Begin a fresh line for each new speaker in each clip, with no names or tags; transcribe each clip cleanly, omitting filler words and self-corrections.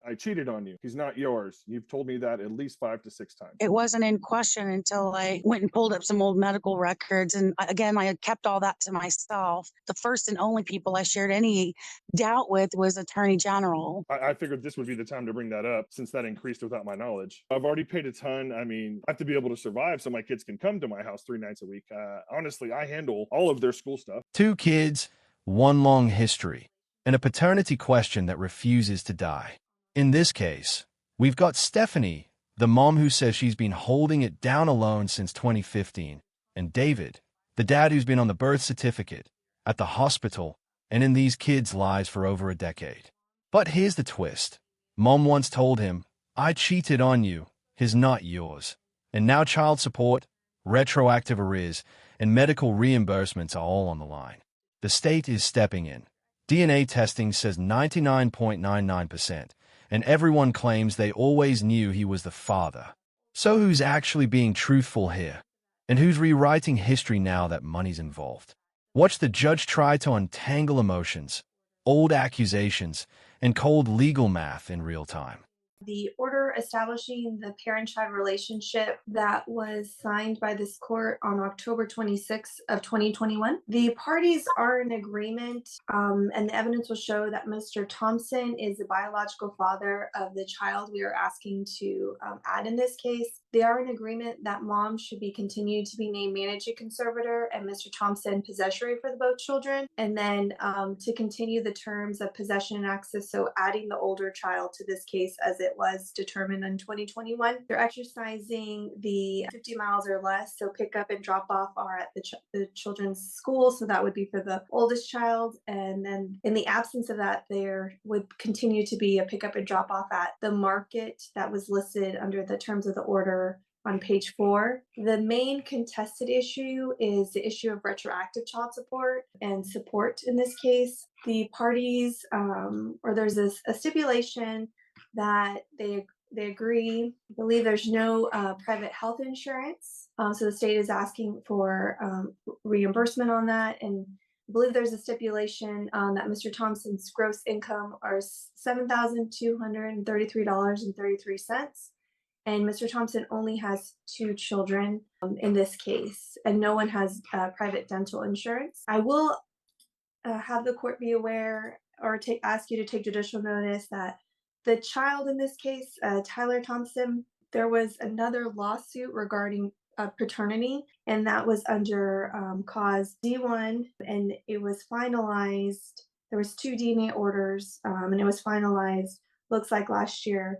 I cheated on you. He's not yours. You've told me that at least 5 to 6 times.
It wasn't in question until I went and pulled up some old medical records. And again, I had kept all that to myself. The first and only people I shared any doubt with was Attorney General.
I figured this would be the time to bring that up since that increased without my knowledge. I've already paid a ton. I mean, I have to be able to survive so my kids can come to my house 3 nights a week. Honestly, I handle all of their school stuff.
2 kids, 1 long history, and a paternity question that refuses to die. In this case, we've got Stephanie, the mom who says she's been holding it down alone since 2015, and David, the dad who's been on the birth certificate, at the hospital, and in these kids' lives for over a decade. But here's the twist. Mom once told him, "I cheated on you, he's not yours." And now child support, retroactive arrears, and medical reimbursements are all on the line. The state is stepping in. DNA testing says 99.99%, and everyone claims they always knew he was the father. So who's actually being truthful here? And who's rewriting history now that money's involved? Watch the judge try to untangle emotions, old accusations, and cold legal math in real time.
The order establishing the parent-child relationship that was signed by this court on October 26th of 2021. The parties are in agreement, and the evidence will show that Mr. Thompson is the biological father of the child we are asking to add in this case. They are in agreement that mom should be continued to be named managing conservator and Mr. Thompson possessory for the both children, and then to continue the terms of possession and access, so adding the older child to this case as it was determined in 2021. They're exercising the 50 miles or less, so pick up and drop off are at the children's school, so that would be for the oldest child, and then in the absence of that, there would continue to be a pick up and drop off at the market that was listed under the terms of the order on page 4. The main contested issue is the issue of retroactive child support and support in this case. The parties, or there's a stipulation that they agree. I believe there's no private health insurance. So the state is asking for reimbursement on that. And I believe there's a stipulation that Mr. Thompson's gross income are $7,233.33. And Mr. Thompson only has 2 children in this case, and no one has private dental insurance. I will have the court be aware or ask you to take judicial notice that the child in this case, Tyler Thompson, there was another lawsuit regarding paternity, and that was under cause D1, and it was finalized. There was 2 DNA orders, and it was finalized, looks like last year.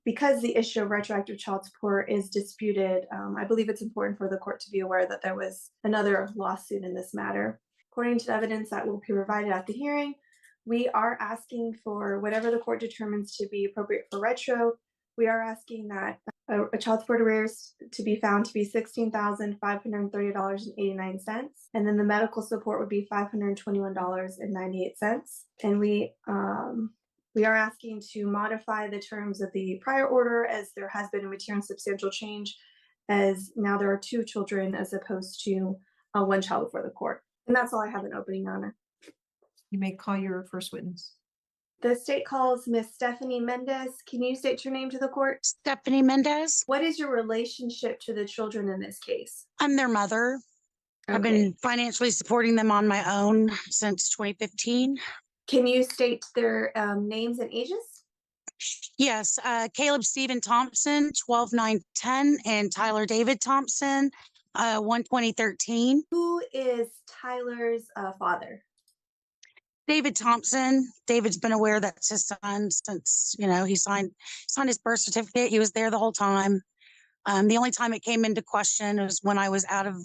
Because the issue of retroactive child support is disputed, I believe it's important for the court to be aware that there was another lawsuit in this matter. According to the evidence that will be provided at the hearing, we are asking for whatever the court determines to be appropriate for retro. We are asking that a child support arrears to be found to be $16,530.89, and then the medical support would be $521.98. And we are asking to modify the terms of the prior order, as there has been a material and substantial change, as now there are 2 children as opposed to 1 child before the court. And that's all I have in opening, Your Honor.
You may call your first witness.
The state calls Miss Stephanie Mendez. Can you state your name to the court?
Stephanie Mendez.
What is your relationship to the children in this case?
I'm their mother.
Okay.
I've been financially supporting them on my own since 2015.
Can you state their names and ages?
Yes, Caleb Stephen Thompson, 12/9/10, and Tyler David Thompson, 1/20/13.
Who is Tyler's father?
David Thompson. David's been aware that's his son since, he signed his birth certificate. He was there the whole time. The only time it came into question was when I was out of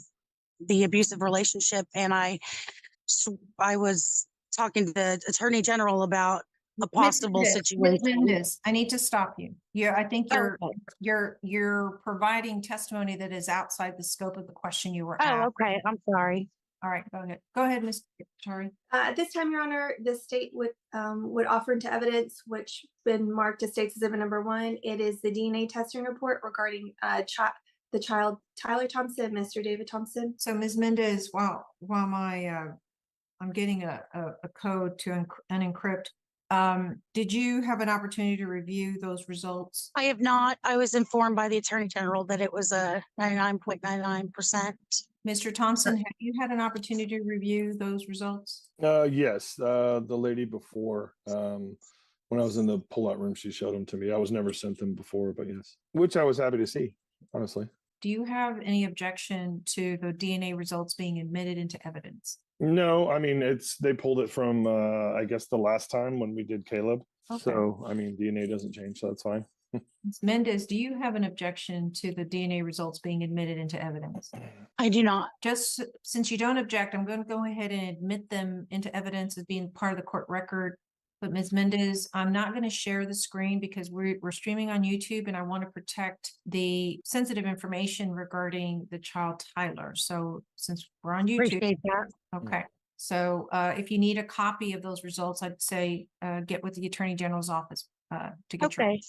the abusive relationship, and I was talking to the Attorney General about a possible situation.
Ms. Mendez, I need to stop you. I think you're providing testimony that is outside the scope of the question you were asked.
Oh, okay. I'm sorry.
All right, go ahead. Go ahead, Ms. Secretary.
At this time, Your Honor, the state would offer into evidence, which been marked as State's Exhibit Number 1. It is the DNA testing report regarding the child Tyler Thompson, Mr. David Thompson.
So, Ms. Mendez, while I'm getting a code to unencrypt Did you have an opportunity to review those results?
I have not. I was informed by the Attorney General that it was a 99.99%.
Mr. Thompson, have you had an opportunity to review those results?
Yes, the lady before, when I was in the pull-out room, she showed them to me. I was never sent them before, but yes, which I was happy to see, honestly.
Do you have any objection to the DNA results being admitted into evidence?
No, I mean, they pulled it from, I guess the last time when we did Caleb.
Okay.
So, I mean, DNA doesn't change, so that's fine.
Ms. Mendez, do you have an objection to the DNA results being admitted into evidence?
I do not.
Just since you don't object, I'm going to go ahead and admit them into evidence as being part of the court record. But Ms. Mendez, I'm not going to share the screen because we're streaming on YouTube and I want to protect the sensitive information regarding the child Tyler. So since we're on YouTube,
Appreciate that.
okay. So if you need a copy of those results, I'd say get with the Attorney General's office to get your.
Okay.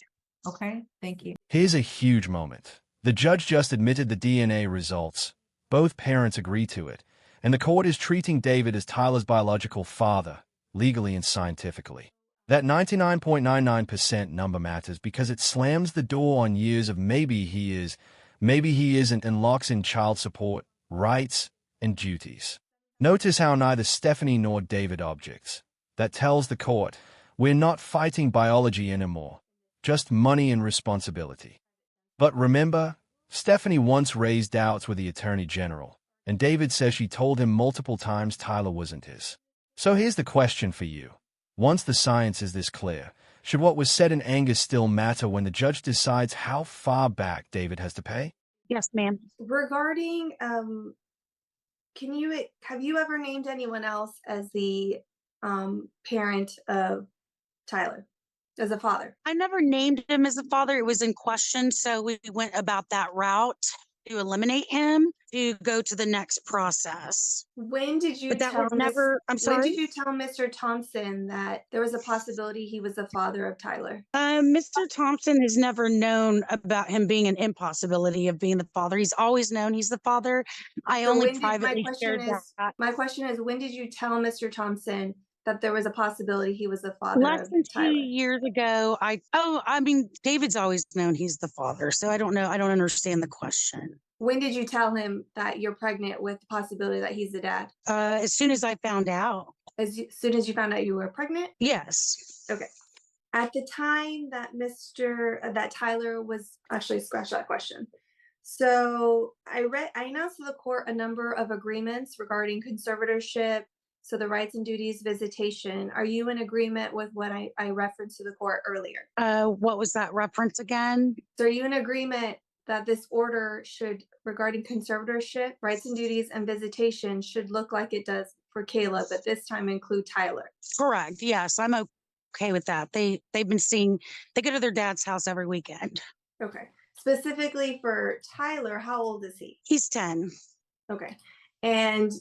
Okay, thank you.
Here's a huge moment. The judge just admitted the DNA results. Both parents agree to it, and the court is treating David as Tyler's biological father, legally and scientifically. That 99.99% number matters because it slams the door on years of maybe he is, maybe he isn't, and locks in child support, rights, and duties. Notice how neither Stephanie nor David objects. That tells the court, we're not fighting biology anymore. Just money and responsibility. But remember, Stephanie once raised doubts with the Attorney General, and David says she told him multiple times Tyler wasn't his. So here's the question for you. Once the science is this clear, should what was said in anger still matter when the judge decides how far back David has to pay?
Yes, ma'am.
Regarding, have you ever named anyone else as the parent of Tyler? As a father?
I never named him as a father. It was in question. So we went about that route to eliminate him to go to the next process.
When did you
But that
tell
was never, I'm
when
sorry.
did you tell Mr. Thompson that there was a possibility he was the father of Tyler?
Mr. Thompson has never known about him being an impossibility of being the father. He's always known he's the father. I
So
only
when did,
privately shared that.
my question is, when did you tell Mr. Thompson that there was a possibility he was the father
Less
of
than 2
Tyler?
years ago, I mean, David's always known he's the father. So I don't know. I don't understand the question.
When did you tell him that you're pregnant with the possibility that he's the dad?
As soon as I found out.
Soon as you found out you were pregnant?
Yes.
Okay. At the time that that Tyler was, actually scratch that question. So I announced to the court a number of agreements regarding conservatorship, so the rights and duties visitation. Are you in agreement with what I referenced to the court earlier?
What was that reference again?
So are you in agreement that this order regarding conservatorship, rights and duties, and visitation should look like it does for Caleb, but this time include Tyler?
Correct. Yes, I'm okay with that. They've been they go to their dad's house every weekend.
Okay. Specifically for Tyler, how old is he?
He's 10.
Okay. And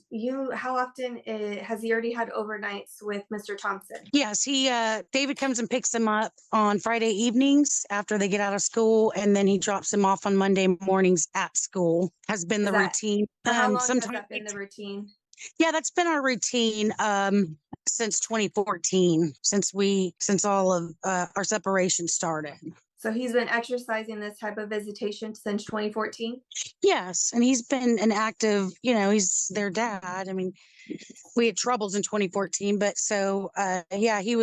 how often has he already had overnights with Mr. Thompson?
Yes, David comes and picks him up on Friday evenings after they get out of school, and then he drops him off on Monday mornings at school. Has been the routine.
For how long has that been the routine?
Yeah, that's been our routine since 2014, since all of our separation started.
So he's been exercising this type of visitation since 2014?
Yes, and he's been an active, he's their dad. I mean, we had troubles in 2014, but so yeah, he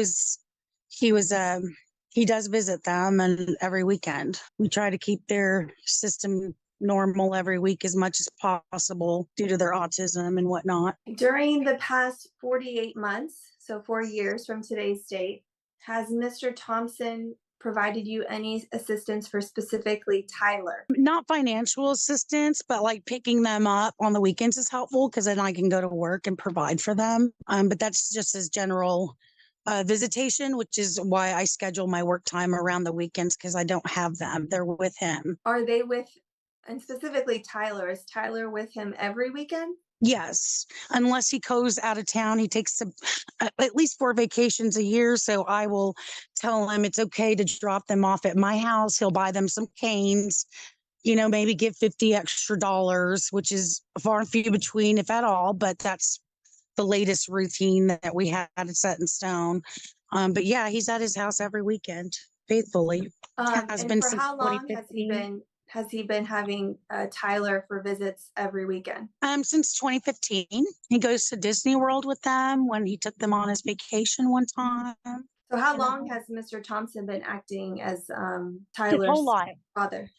does visit them, and every weekend. We try to keep their system normal every week as much as possible due to their autism and whatnot.
During the past 48 months, so 4 years from today's date, has Mr. Thompson provided you any assistance for specifically Tyler?
Not financial assistance, but like picking them up on the weekends is helpful because then I can go to work and provide for them. But that's just as general visitation, which is why I schedule my work time around the weekends because I don't have them. They're with him.
Are they and specifically Tyler, is Tyler with him every weekend?
Yes, unless he goes out of town. He takes at least 4 vacations a year. So I will tell him it's okay to drop them off at my house. He'll buy them some canes, maybe give $50 extra, which is far and few between, if at all. But that's the latest routine that we had set in stone. But yeah, he's at his house every weekend, faithfully. Has
And
been
for
since
how long has he
2015.
been having Tyler for visits every weekend?
Since 2015, he goes to Disney World with them when he took them on his vacation one time.
So how
You
long
know,
has Mr. Thompson been acting as
his whole
Tyler's
life
father?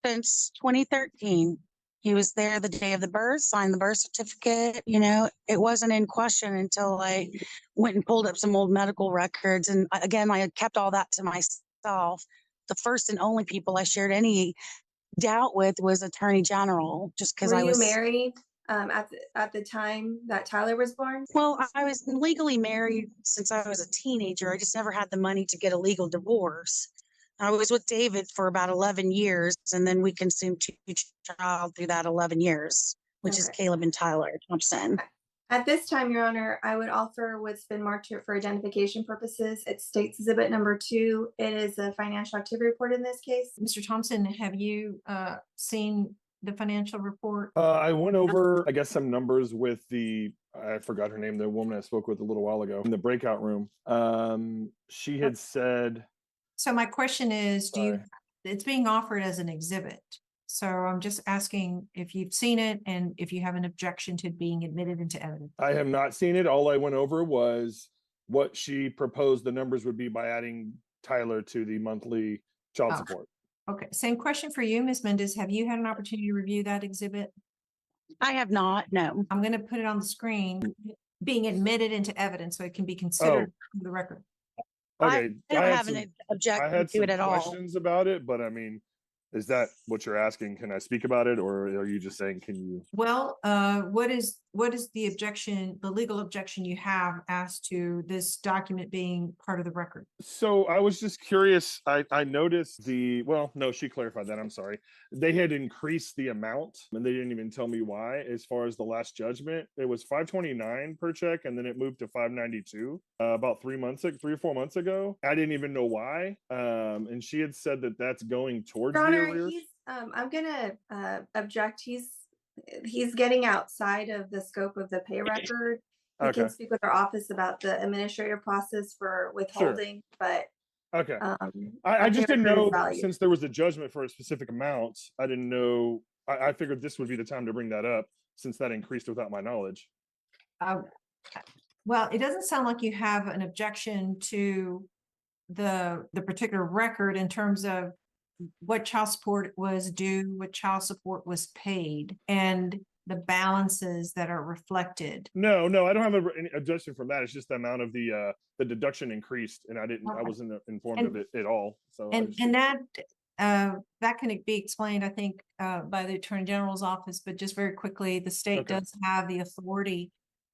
since 2013. He was there the day of the birth, signed the birth certificate. You know, it wasn't in question until I went and pulled up some old medical records. And again, I had kept all that to myself. The first and only people I shared any doubt with was Attorney General, just because
Were
I
you
was
married at the time that Tyler was born?
well, I was legally married since I was a teenager. I just never had the money to get a legal divorce. I was with David for about 11 years, and then we consumed two child through that 11 years, which is
Okay.
Caleb and Tyler Thompson.
At this time, Your Honor, I would offer what's been marked here for identification purposes. It states exhibit number 2. It is a financial activity report in this case.
Mr. Thompson, have you seen the financial report?
I went over, I guess, some numbers with I forgot her name, the woman I spoke with a little while ago in the breakout room. She had said,
So my question is,
sorry.
it's being offered as an exhibit. So I'm just asking if you've seen it and if you have an objection to it being admitted into evidence.
I have not seen it. All I went over was what she proposed the numbers would be by adding Tyler to the monthly child
Oh.
support.
Okay, same question for you, Ms. Mendez. Have you had an opportunity to review that exhibit?
I have not, no.
I'm going to put it on the screen, being admitted into evidence so it can be considered for the record.
Okay,
I don't
had
have
some-
an
I
objection
had
to
some
it at all.
questions about it, but I mean, is that what you're asking? Can I speak about it, or are you just saying, can you?
Well, what is the objection, the legal objection you have as to this document being part of the record?
So I was just curious. I noticed no, she clarified that. I'm sorry. They had increased the amount and they didn't even tell me why. As far as the last judgment, it was $529 per check and then it moved to $592 about 3 or 4 months ago. I didn't even know why. And she had said that that's going towards
Your
the
Honor,
arrears.
I'm gonna object. He's getting outside of the scope of the pay record. He
Okay.
can speak with our office about the administrative process for withholding, but
Okay.
our
I just
pay
didn't
record is
know,
valued.
since there was a judgment for a specific amount, I didn't know. I figured this would be the time to bring that up since that increased without my knowledge.
Well, it doesn't sound like you have an objection to the particular record in terms of what child support was due, what child support was paid, and the balances that are reflected.
No, I don't have any objection from that. It's just the amount of the deduction increased, and I
Okay.
wasn't informed of it at all. So I just-
And that can be explained, I think, by the Attorney General's office, but just very quickly, the state
Okay.
does have the authority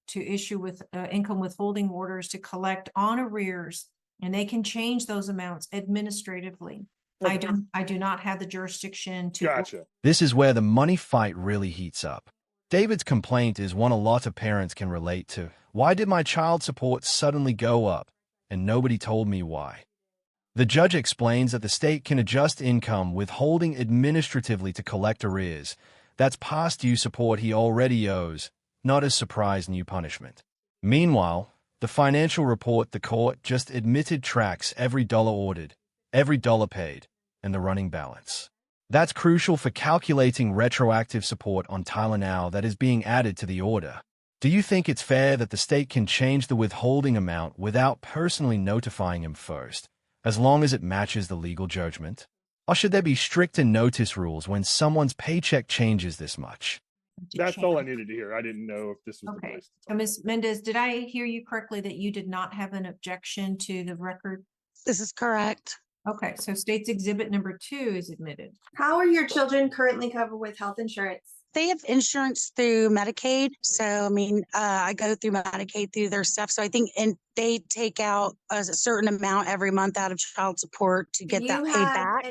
to issue with income withholding orders to collect on arrears, and they can change those amounts administratively.
Okay.
I do not have the jurisdiction to.
Gotcha.
This is where the money fight really heats up. David's complaint is one a lot of parents can relate to. Why did my child support suddenly go up, and nobody told me why? The judge explains that the state can adjust income withholding administratively to collect arrears. That's past due support he already owes, not a surprise new punishment. Meanwhile, the financial report the court just admitted tracks every dollar ordered, every dollar paid, and the running balance. That's crucial for calculating retroactive support on Tyler now that is being added to the order. Do you think it's fair that the state can change the withholding amount without personally notifying him first, as long as it matches the legal judgment? Or should there be stricter notice rules when someone's paycheck changes this much?
That's all I needed to hear. I didn't know if this was the
Okay.
place to
So
talk.
Ms. Mendez, did I hear you correctly that you did not have an objection to the record?
This is correct.
Okay, so state's exhibit number 2 is admitted.
How are your children currently covered with health insurance?
They have insurance through Medicaid. So, I mean, I go through Medicaid through their stuff. So I think, and they take out a certain amount every month out of child support to get that paid back.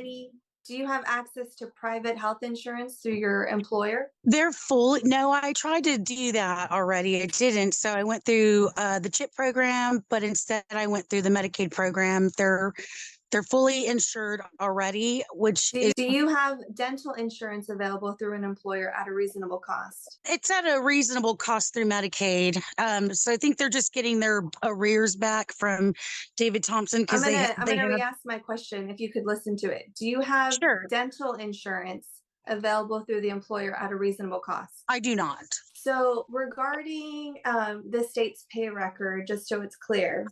Do you have access to private health insurance through your employer?
They're full. No, I tried to do that already. I didn't. So I went through the CHIP program, but instead I went through the Medicaid program. They're They're fully insured already, which
Do
is
you have dental insurance available through an employer at a reasonable cost?
it's at a reasonable cost through Medicaid. So I think they're just getting their arrears back from David Thompson
I'm
because
gonna
they
I'm gonna
have
re-ask my question if you could listen to it. Do you have
sure.
dental insurance available through the employer at a reasonable cost?
I do not.
So regarding the state's pay record, just so it's clear,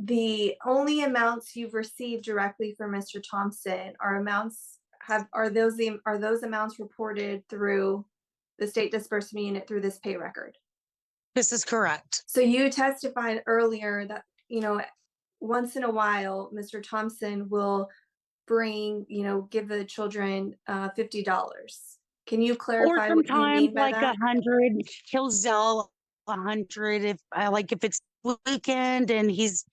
the only amounts you've received directly from Mr. Thompson are those amounts reported through the state disbursement unit through this pay record?
This is correct.
So you testified earlier that, once in a while, Mr. Thompson will give the children $50. Can you
Or
clarify what you
sometimes
mean by
like
that?
100, he'll Zelle 100 if it's weekend and he's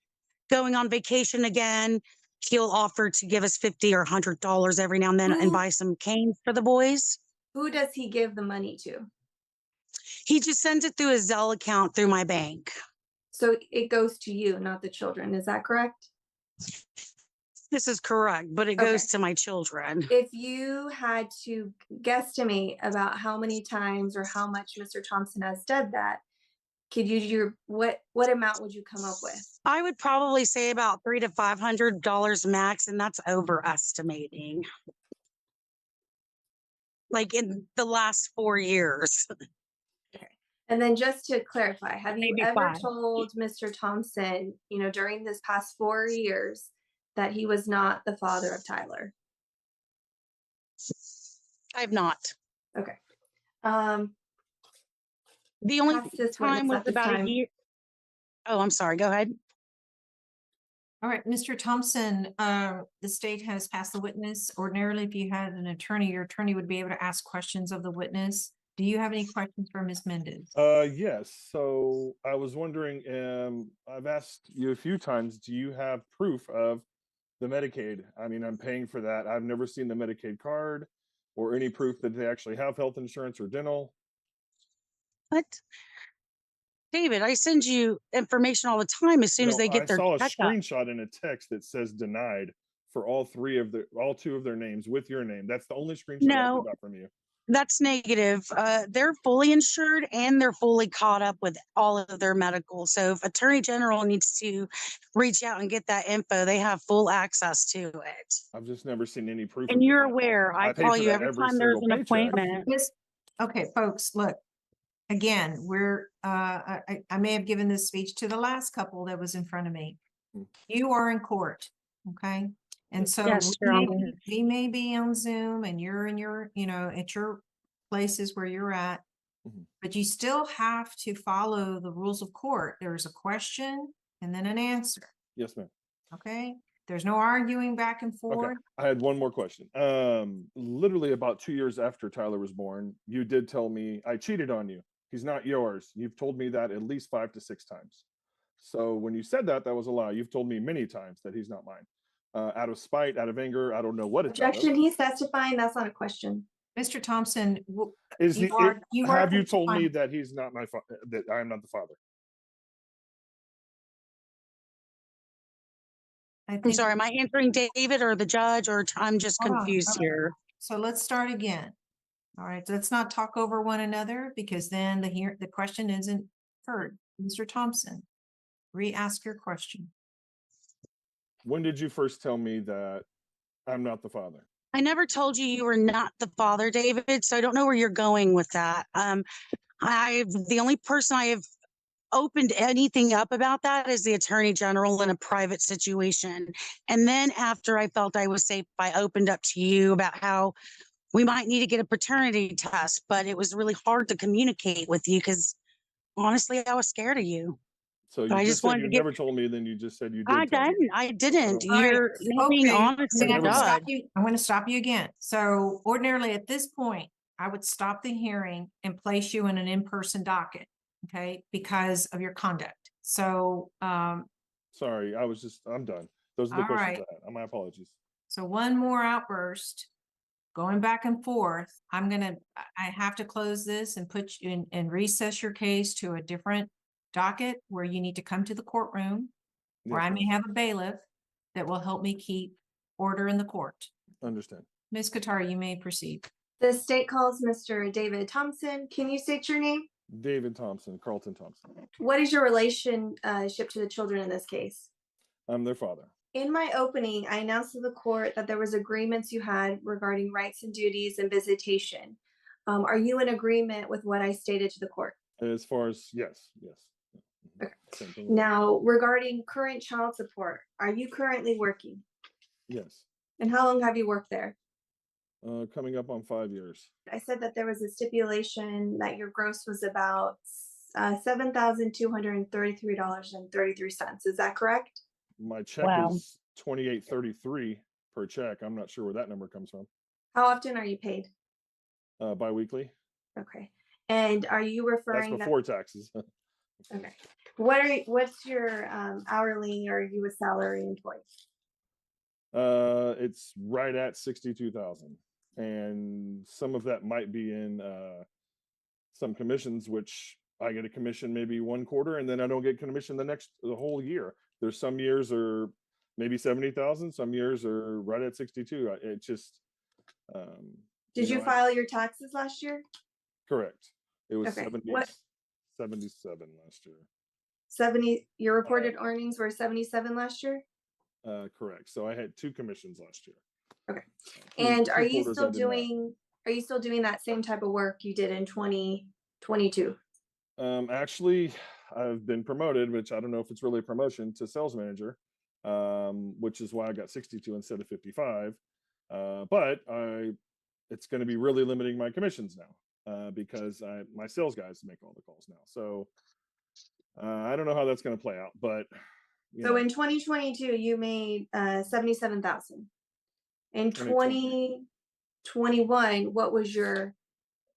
going on vacation again, he'll offer to give us $50 or $100 every now and then and
Who
buy some canes for the boys.
who does he give the money to?
He just sends it through a Zelle account through my bank.
So it goes to you, not the children. Is that correct?
This is correct, but it goes to my children.
If you had to guesstimate about how many times or how much Mr. Thompson has done that, could you what amount would you come up with?
I would probably say about $300 to $500 max, and that's overestimating. Like in the last 4 years.
And then just to clarify, have you
Maybe
ever
5.
told Mr. Thompson, during this past 4 years that he was not the father of Tyler?
I've not.
Okay.
The only
Past this
time
witness
was
at this
about
time.
a year. Oh, I'm sorry. Go ahead.
All right, Mr. Thompson, the state has passed the witness. Ordinarily, if you had an attorney, your attorney would be able to ask questions of the witness. Do you have any questions for Ms. Mendez?
Yes. So I was wondering, I've asked you a few times, do you have proof of the Medicaid? I mean, I'm paying for that. I've never seen the Medicaid card or any proof that they actually have health insurance or dental.
What? David, I send you information all the time as soon as
No,
they
I
get their
saw a
checkup.
screenshot in a text that says denied for all 2 of their names with your name. That's the only screenshot I
No,
got from you.
that's negative. They're fully insured and they're fully caught up with all of their medical. So if Attorney General needs to reach out and get that info, they have full access to it.
I've just never seen any proof
And
of
you're
that.
aware, I
pay
call
for
you
that
every time there's
single
an
paycheck.
appointment.
Okay, folks, look, again, I may have given this speech to the last couple that was in front of me.
Hmm.
You are in court, okay? And
Yes.
so
Yes, Your Honor.
we may be on Zoom and you're in your, at your places where you're at,
Mhm.
but you still have to follow the rules of court. There's a question and then an answer,
Yes, ma'am.
okay? There's no arguing back and
Okay.
forth.
I had one more question. Literally about 2 years after Tyler was born, you did tell me I cheated on you. He's not yours. You've told me that at least 5 to 6 times. So when you said that, that was a lie. You've told me many times that he's not mine. Out of spite, out of anger, I don't know what it's out of.
Objection, he's testifying. That's not a question.
Mr. Thompson,
Is
you
he?
are
Have you told
testifying.
me that he's not my that I am not the father?
I
I'm sorry, am I answering David or the judge, or I'm just
Hold on,
confused
hold on.
here?
So let's start again. All right, let's not talk over one another because then the question isn't heard. Mr. Thompson, re-ask your question.
When did you first tell me that I'm not the father?
I never told you you were not the father, David, so I don't know where you're going with that. The only person I have opened anything up about that is the Attorney General in a private situation. And then after I felt I was safe, I opened up to you about how we might need to get a paternity test, but it was really hard to communicate with you because honestly, I was scared of you.
So you
I
just
just
said
wanted
you
to get.
never told me, then you just said you did.
I
tell me.
didn't. I didn't.
All
right,
You're not being
okay,
honest with
I'm
the
gonna stop
judge.
you. I'm going to stop you again. So ordinarily at this point, I would stop the hearing and place you in an in-person docket, okay, because of your conduct. So,
Sorry, I'm done. Those are the
All
questions
right.
I had. My apologies.
so one more outburst, going back and forth. I have to close this and put you in and recess your case to a different docket where you need to come to the courtroom, where
Yes,
I may
ma'am.
have a bailiff. that will help me keep order in the court.
Understand.
Ms. Katara, you may proceed.
The state calls Mr. David Thompson. Can you state your name?
David Thompson, Carlton Thompson.
What is your relationship to the children in this case?
I'm their father.
In my opening, I announced to the court that there was agreements you had regarding rights and duties and visitation. Are you in agreement with what I stated to the court?
As far as, yes.
Okay.
Same thing.
Now, regarding current child support, are you currently working?
Yes.
And how long have you worked there?
Coming up on 5 years.
I said that there was a stipulation that your gross was about $7,233.33. Is that correct?
My check
Wow.
is $28.33 per check. I'm not sure where that number comes from.
How often are you paid?
Biweekly.
Okay. And are you
That's
referring
before taxes.
Okay. What's your hourly, or are you a salary employee?
It's right at 62,000, and some of that might be in some commissions, which I get a commission maybe one quarter, and then I don't get commission the whole year. There's some years are maybe 70,000, some years are right at 62. It just
Did you file your taxes last year?
correct. It was
Okay.
77 last year.
70, your reported earnings were 77 last year?
Correct. So I had 2 commissions last year.
Okay.
Two-
And
two
are you
quarters I
still
did not.
doing that same type of work you did in 2022?
Actually, I've been promoted, which I don't know if it's really a promotion, to sales manager, which is why I got 62 instead of 55. But it's going to be really limiting my commissions now because my sales guys make all the calls now. So I don't know how that's going to play out, but
So in 2022, you made 77,000. In 2021, what was your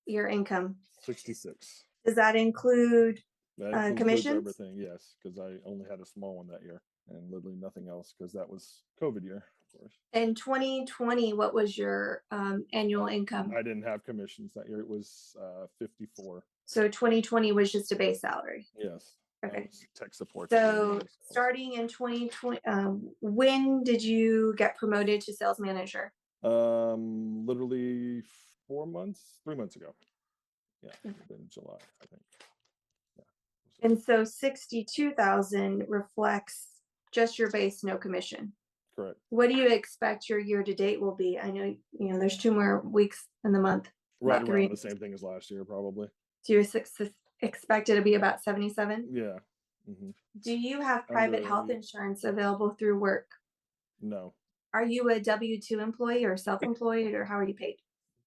income?
66.
Does that include
That includes
commissions?
everything, yes, because I only had a small one that year and literally nothing else because that was COVID year, of course.
In 2020, what was your annual income?
I didn't have commissions that year. It was 54.
So 2020 was just a base salary.
Yes. that
Okay.
was tech support.
So starting in 2020, when did you get promoted to sales manager?
Literally 3 months ago. Yeah, in July, I think. Yeah.
And so 62,000 reflects just your base, no commission.
Correct.
What do you expect your year to date will be? I know, there's 2 more weeks in the month.
Right
about
around
3.
the same thing as last year, probably.
Do you expect it to be about 77?
Yeah. Mm-hmm.
Do you have private health insurance available through work?
No.
Are you a W-2 employee or self-employed, or how are you paid?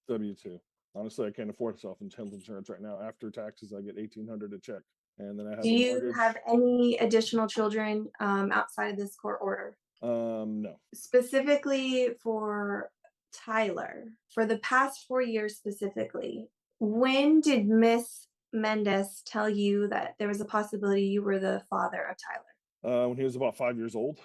W-2. Honestly, I can't afford health insurance right now. After taxes, I get $1,800 a check, and then I have.
Do you have any additional children outside of this court order?
No.
Specifically for Tyler, for the past 4 years specifically, when did Miss Mendez tell you that there was a possibility you were the father of Tyler?
When he was about 5 years old.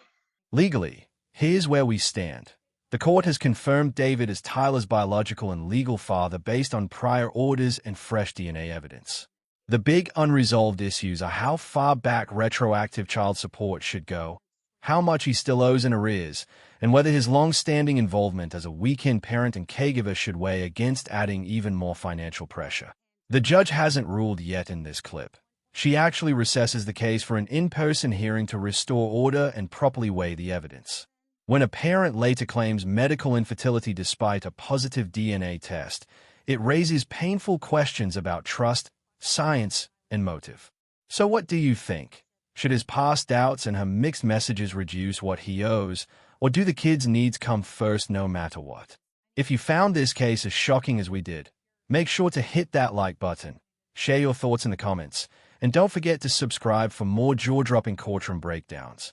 Legally, here's where we stand. The court has confirmed David as Tyler's biological and legal father based on prior orders and fresh DNA evidence. The big unresolved issues are how far back retroactive child support should go, how much he still owes in arrears, and whether his long-standing involvement as a weekend parent and caregiver should weigh against adding even more financial pressure. The judge hasn't ruled yet in this clip. She actually recesses the case for an in-person hearing to restore order and properly weigh the evidence. When a parent later claims medical infertility despite a positive DNA test, it raises painful questions about trust, science, and motive. So what do you think? Should his past doubts and her mixed messages reduce what he owes, or do the kid's needs come first no matter what? If you found this case as shocking as we did, make sure to hit that like button, share your thoughts in the comments, and don't forget to subscribe for more jaw-dropping courtroom breakdowns.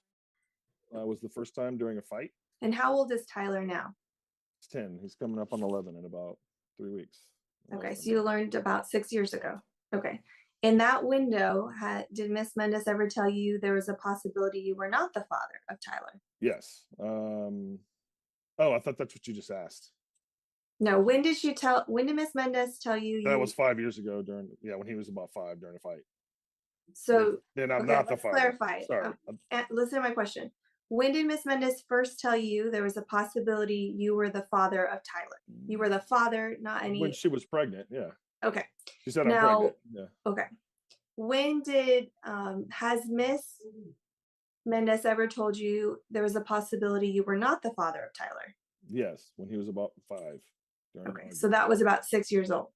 Was the first time during a fight.
And how old is Tyler now?
He's 10. He's coming up on 11 in about 3 weeks.
Okay, so you learned about 6 years ago. Okay. In that window, did Miss Mendez ever tell you there was a possibility you were not the father of Tyler?
Yes. I thought that's what you just asked.
No, when did Miss Mendez tell you?
That was 5 years ago when he was about 5 during a fight.
So
then I'm not the father.
Clarify.
Sorry.
Listen to my question. When did Miss Mendez first tell you there was a possibility you were the father of Tyler? You were the father, not
When
any.
she was pregnant, yeah.
Okay.
She said I'm
Now,
pregnant. Yeah.
okay. When did, has Miss Mendez ever told you there was a possibility you were not the father of Tyler?
Yes, when he was about 5. during
Okay.
August.
So that was about 6 years old.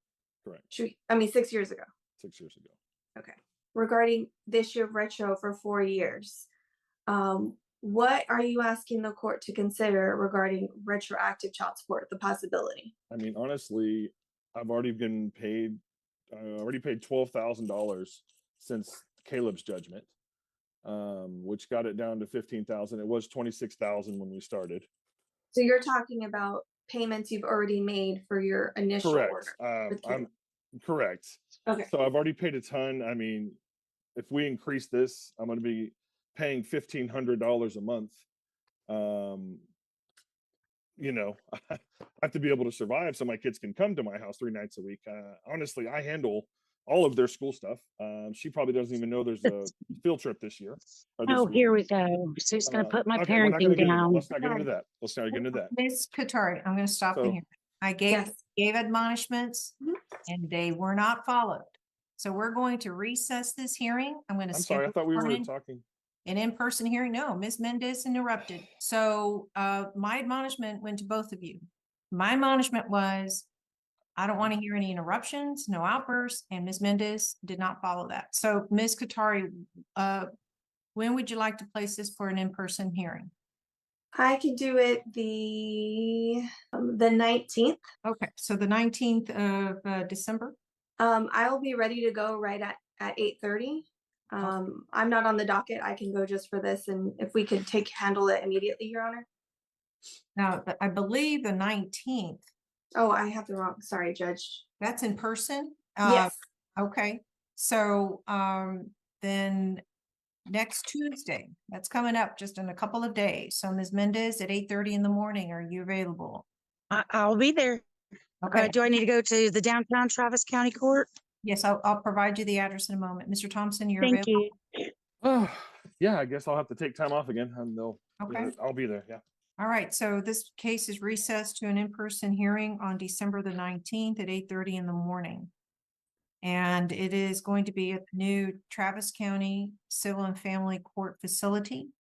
Correct.
6 years ago.
6 years ago.
Okay. Regarding the issue of retro for 4 years, what are you asking the court to consider regarding retroactive child support, the possibility?
I mean, honestly, I've already been paid. I already paid $12,000 since Caleb's judgment, which got it down to 15,000. It was 26,000 when we started.
So you're talking about payments you've already made for your initial
Correct.
order. with Caleb.
I'm correct.
Okay.
So I've already paid a ton. I mean, if we increase this, I'm going to be paying $1,500 a month. You know, I have to be able to survive so my kids can come to my house 3 nights a week. Honestly, I handle all of their school stuff. She probably doesn't even know there's a field trip this year. Or this
Oh,
week.
here we go. So he's going to put my
Okay, we're not
parenting
gonna get into that.
down.
Let's not get into that. Let's not get into that.
Ms. Katari, I'm going to stop
So-
in here. I
Yes.
gave admonishments
Mhm.
and they were not followed. So we're going to recess this hearing. I'm going to
I'm sorry, I
schedule
thought we
for
were
an
talking.
in-person hearing. No, Ms. Mendez interrupted. So my admonishment went to both of you. My admonishment was, I don't want to hear any interruptions, no outbursts, and Ms. Mendez did not follow that. So Ms. Katari, when would you like to place this for an in-person hearing?
I could do it the 19th.
Okay, so the 19th of December?
I will be ready to go right at 8:30. I'm not on the docket. I can go just for this, and if we could handle it immediately, Your Honor.
Now, I believe the 19th,
Oh, I have the wrong. Sorry, Judge.
that's in person?
Yes.
Okay, so then next Tuesday, that's coming up just in a couple of days. So Ms. Mendez at 8:30 in the morning, are you available?
I'll be there.
Okay,
Do I need to go to the downtown Travis County Court?
yes, I'll provide you the address in a moment. Mr. Thompson, you're
Thank
available?
you.
Oh, yeah, I guess I'll have to take time off again and
Okay.
I'll be there. Yeah.
All right, so this case is recessed to an in-person hearing on December the 19th at 8:30 in the morning. And it is going to be at the new Travis County Civil and Family Court facility.